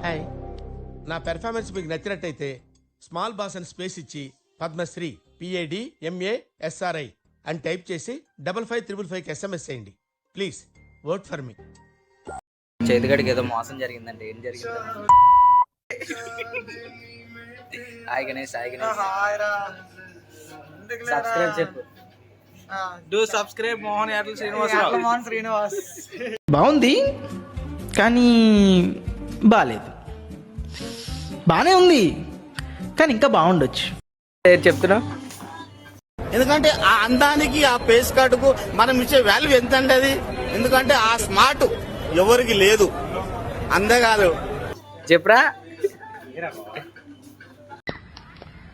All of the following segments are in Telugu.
హాయ్. నా పెర్ఫార్మెన్స్ మీకు నచ్చినట్టయితే స్మాల్ బాస్ అని స్పేస్ ఇచ్చి పద్మశ్రీ PADMASRI అని టైప్ చేసి 555555కి SMS చేయండి ప్లీజ్. Work for me. చేతిగడికి ఏదో మోసం జరిగిందంటే ఏం జరిగింది? హాయ్ గణేష్. సబ్స్క్రైబ్ చెప్పు. Do subscribe Mohan Yarla Srinivas. బాగుంది కానీ బాగాలేదు. బాగానే ఉంది కానీ ఇంకా బాగుండొచ్చు. ఏం చెప్తున్నావు? ఎందుకంటే ఆ అందానికి ఆ పేస్ కార్డుకు మనం ఇచ్చే వాల్యూ ఎంత అంటే అది, ఎందుకంటే ఆ స్మార్ట్ ఎవరికి లేదు. అందగాదు చెప్పురా.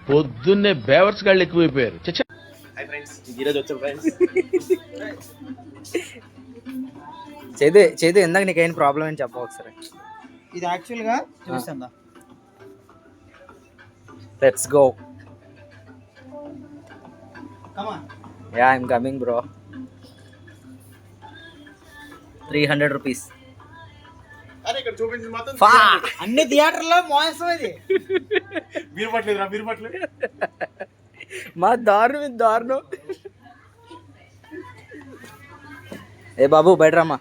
పొద్దున్నే బేవర్స్ గాళ్ళు ఎక్కువైపోయారు. చేదు ఇందాక నీకేం ప్రాబ్లం అని చెప్పు ఒకసారి. ఇది యాక్చువల్ గా చూస్తుందా? Let's go. Come on. Ya I'm coming bro. 300 rupees. అన్ని థియేటర్లో మోసం ఇది. మీరు పట్లేదు. మా దారుణం. ఏ బాబు బయట రమ్మా.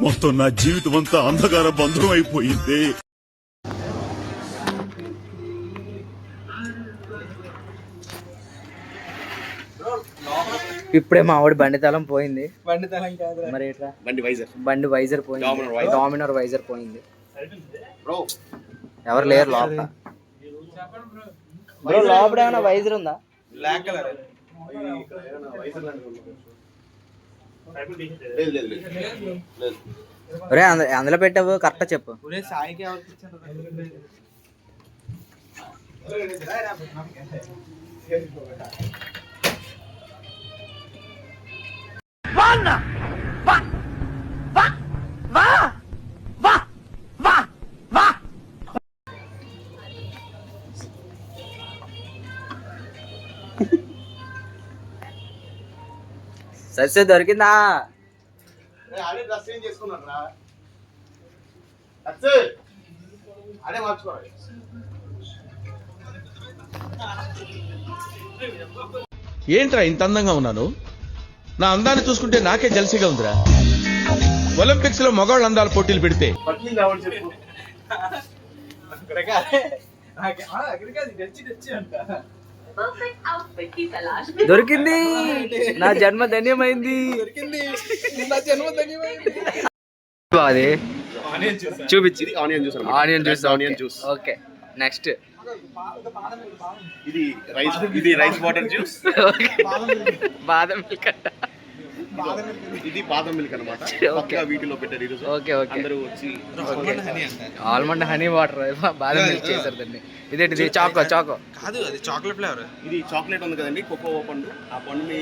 మొత్తం నా జీవితం అంతా అంధకార బంధం అయిపోయింది. ఇప్పుడే మా ఆవిడ బండి తలం పోయింది. బండితనం కాదు మరి ఎట్లా? బండి వైజర్ పోయింది. డామినర్ వైజర్ పోయింది. ఎవరు లేరు లోపల. బ్రో లోపల ఏమైనా వైజర్ ఉందా? Black colour. ఒరే అందులో పెట్టావు కరెక్ట్ చెప్పు. ఒరే సాయికి ఎవరికి ఇచ్చారు? సస్య దొరికిందా? డ్రెస్ చేంజ్ చేసుకున్నారా? అదే మార్చుకోవాలి. ఏంట్రా ఇంత అందంగా ఉన్నాను? నా అందాన్ని చూసుకుంటే నాకే జలసిగా ఉందిరా. ఒలింపిక్స్ లో మగవాళ్ళ అందాల పోటీలు పెడితే దొరికింది. నా జన్మ ధన్యమైంది. అది చూపించి ఆనియన్ జ్యూస్. Okay next. ఇది రైస్ వాటర్ జ్యూస్. బాదం మిల్క్ అంట. ఇది బాదం మిల్క్ అన్నమాట. వీటిలో పెట్టారు ఈరోజు. ఓకే అందరూ వచ్చి ఆల్మండ్ హనీ వాటర్ బాదం మిల్క్ చేశారు దాన్ని. ఇదేంటిది? చాకో కాదు, అది చాక్లెట్ ఫ్లేవర్. ఇది చాక్లెట్ ఉంది కదండి, కోకో పండు. ఆ పండుని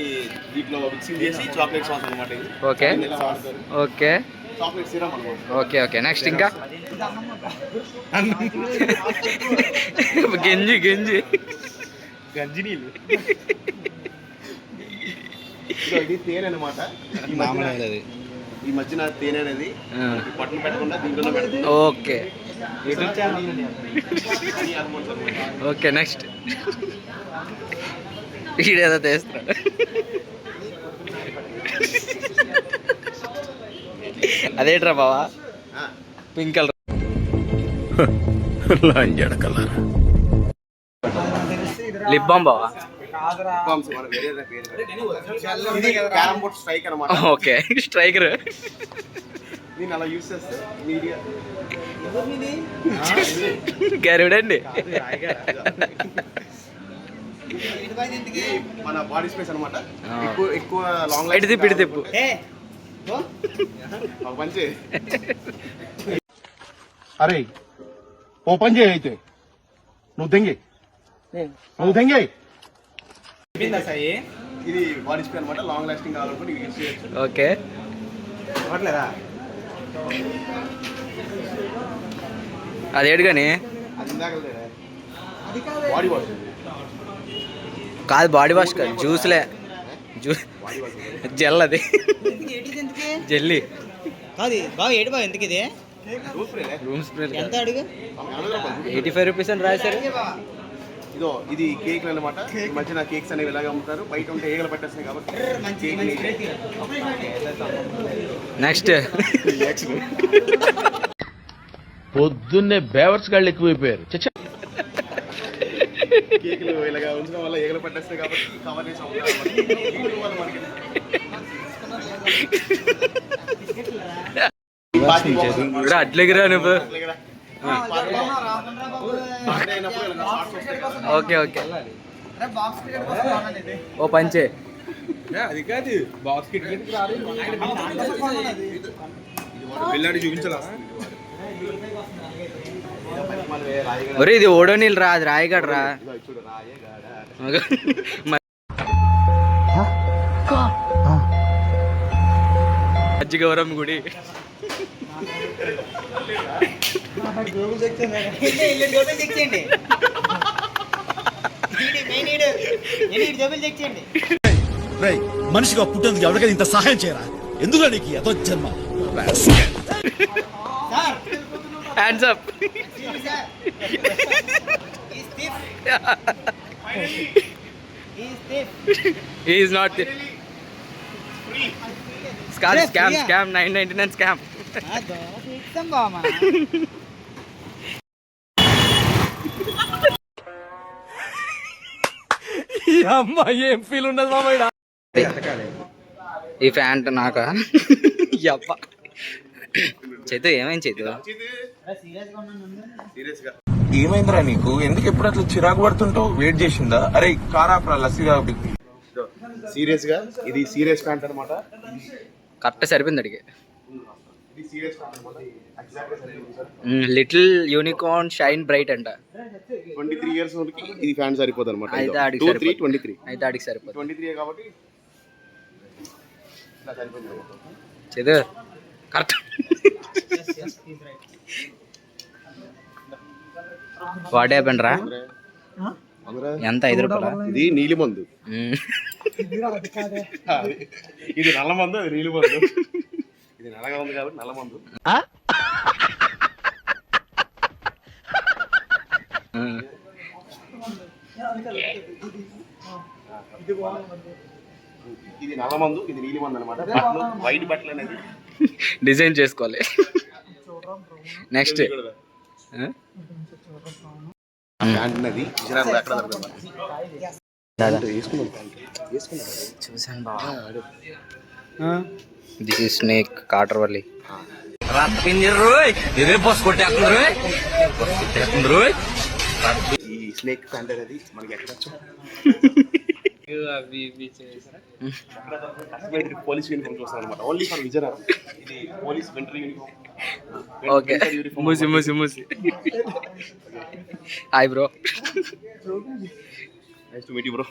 వీటిలో మిక్సింగ్ చేసి చాక్లెట్ సాస్ అన్నమాట ఇది. ఓకే ఓకే చాక్లెట్ సిరప్ అన్నమాట. ఓకే నెక్స్ట్ ఇంకా గంజి నీళ్ళు. ఇది తేనె అన్నమాట. ఈ మధ్యన తేనె అనేది పట్టును పెట్టకుండా దీంట్లో పెడతాం. Okay next. ఈడేదో తెస్తున్నాడు. అదేట్రా బావా? Pink colour. లిప్ బామ్ బావా? ఇది క్యారమ్ బోర్డ్ స్ట్రైక్ అన్నమాట. Okay striker. దీన్ని అలా యూస్ చేస్తే మీడియా గరుడండి. మన బాడీ స్పేస్ అన్నమాట. ఎక్కువ లాంగ్ ఇటు తిప్పు. పంచే. అరే ఓ పని చేయి అయితే. నువ్వు దెంగే. ఇది బాడీ స్ప్రే అనమాట. లాంగ్ లాస్టింగ్ కావాలనుకుంటే యూజ్ చేయొచ్చు. ఓకే అదేడు కానీ అది ఇందాక బాడీ వాష్ కాదు. బాడీ వాష్ కాదు, జ్యూస్లే. జెల్ అది జెల్లీ. కాదు బాగా ఏడు బాగా ఎందుకు ఇది రూమ్ స్ప్రే ఎంత అడుగు 85 రూపీస్ అని రాశారు. ఇదో ఇది కేక్ అన్నమాట. ఈ మధ్యన కేక్స్ అనేవి ఇలాగ అమ్ముతారు. బయట ఉంటే ఈగలు పట్టేస్తాయి కాబట్టి నెక్స్ట్ పొద్దున్నే బేవర్స్ గాళ్ళు ఎక్కువైపోయారు. కేకులు ఇలాగ ఉంచడం వల్ల ఈగలు పట్టేస్తాయి కాబట్టి కవర్ చేసి అమ్ముతారు. అట్లెగిరా నువ్వు. ఓకే ఓకే ఓ పంచే. అది కాదు బాక్స్ కిట్ పిల్లాడి చూపించాలా ఒరే ఇది ఓడో నీళ్ళు రా, అది రాయగడ రా. గౌరమ్మ గుడి. మనిషిగా పుట్టేందుకు ఎవరికైనా ఇంత సహాయం చేయరా? ఎందుకు నీకు ఎంతో జన్మ? Hands up. He is not. Scam 999 scam. ఏం ఫీల్ ఉండదు మామయ్య. ఈ ఫ్యాంట్ నాకా? యప్ప చేతు ఏమైంది చేతు? ఏమైందిరా నీకు? ఎందుకు ఎప్పుడు అట్లా చిరాకు పడుతుంటావు? వెయిట్ చేసిందా? అరే కారాపరా లస్సీగా. సీరియస్ గా ఇది సీరియస్ ప్యాంట్ అనమాట. కరెక్ట్ సరిపోయింది అడిగి. ఇది సీరియస్ ప్యాంట్ అనమాట. లిటిల్ యూనికార్న్ షైన్ బ్రైట్ అంట. 23 years వాళ్ళకి ఇది ప్యాంట్ సరిపోతుంది అనమాట. అయితే ఆడికి 23 అయితే ఆడికి సరిపోతుంది. 23 కాబట్టి ఇలా సరిపోతుంది. చేదు కరెక్ట్. వాట్ హ్యాపెండ్ రా? ఎంత? 5 రూపాయలా? ఇది నీలి మందు, ఇది నల్ల మందు, అది నీలి మందు. ఇది నల్లగా ఉంది కాబట్టి నల్ల మందు. ఇది నల్ల మందు, ఇది నీలి మందు అనమాట. వైట్ బట్టలు అనేది డిజైన్ చేసుకోవాలి. నెక్స్ట్ అది చూసాను బాగా. దిస్ ఇస్ స్నేక్ కాటర్ వల్లి. ఈ స్నేక్ ప్యాంట్ అనేది మనకి ఎక్కడ పోలీస్ యూనిఫామ్ చూస్తాను అనమాట. Only for Vizianagaram. ఇది పోలీస్ వింటర్ యూనిఫామ్. ఓకే మూసి మూసి మూసి. Hi bro. Nice to meet you bro.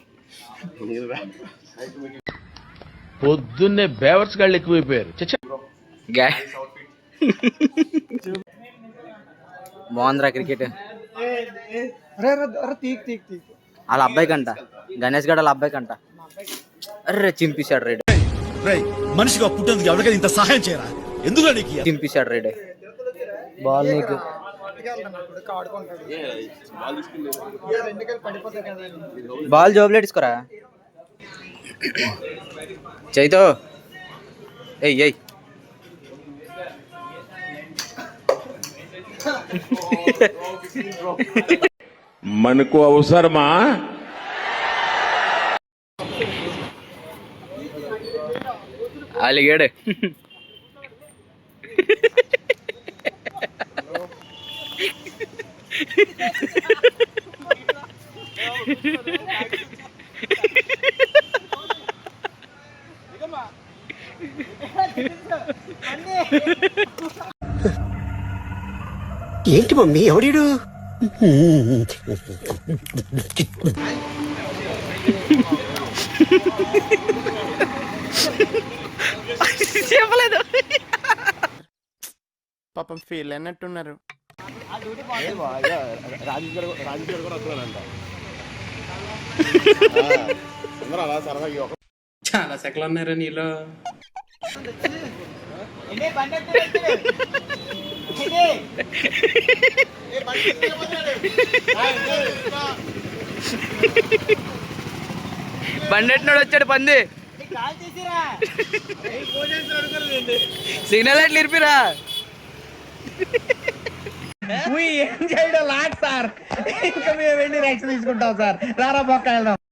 పొద్దున్నే బేవర్స్ గాళ్ళు ఎక్కువైపోయారు. బాగుందిరా క్రికెట్. వాళ్ళ అబ్బాయి కంట, గణేష్ గడ వాళ్ళ అబ్బాయి కంట. అర్రే చింపేశాడు రైడ్. మనిషిగా పుట్టేందుకు ఎవరికైనా ఇంత సహాయం చేయరా? ఎందుకు నీకు? చింపేశాడు రైడ్. బాల్ నీకు. బాల్ జోబులో తీసుకోరా చైతో. ఏయ్ ఏయ్ మనకు అవసరమా? అలిగాడు. ఏంటి మమ్మీ ఎవడీడు? చెప్పలేదు. పాపం ఫీల్ అన్నట్టున్నారు. రాజేష్ గారు కూడా వస్తున్నారంట. అందరూ అలా సరదాగా చాలా సెకలు ఉన్నారా నీలో? బండెట్టినాడు వచ్చాడు పంది. సిగ్నల్ ఎట్లా ఇరిపిరా? ఏం చేయడం లాట్ సార్. ఇంకా మేము వెళ్ళి రైట్స్ తీసుకుంటాం సార్. రారా పక్క వెళ్దాం.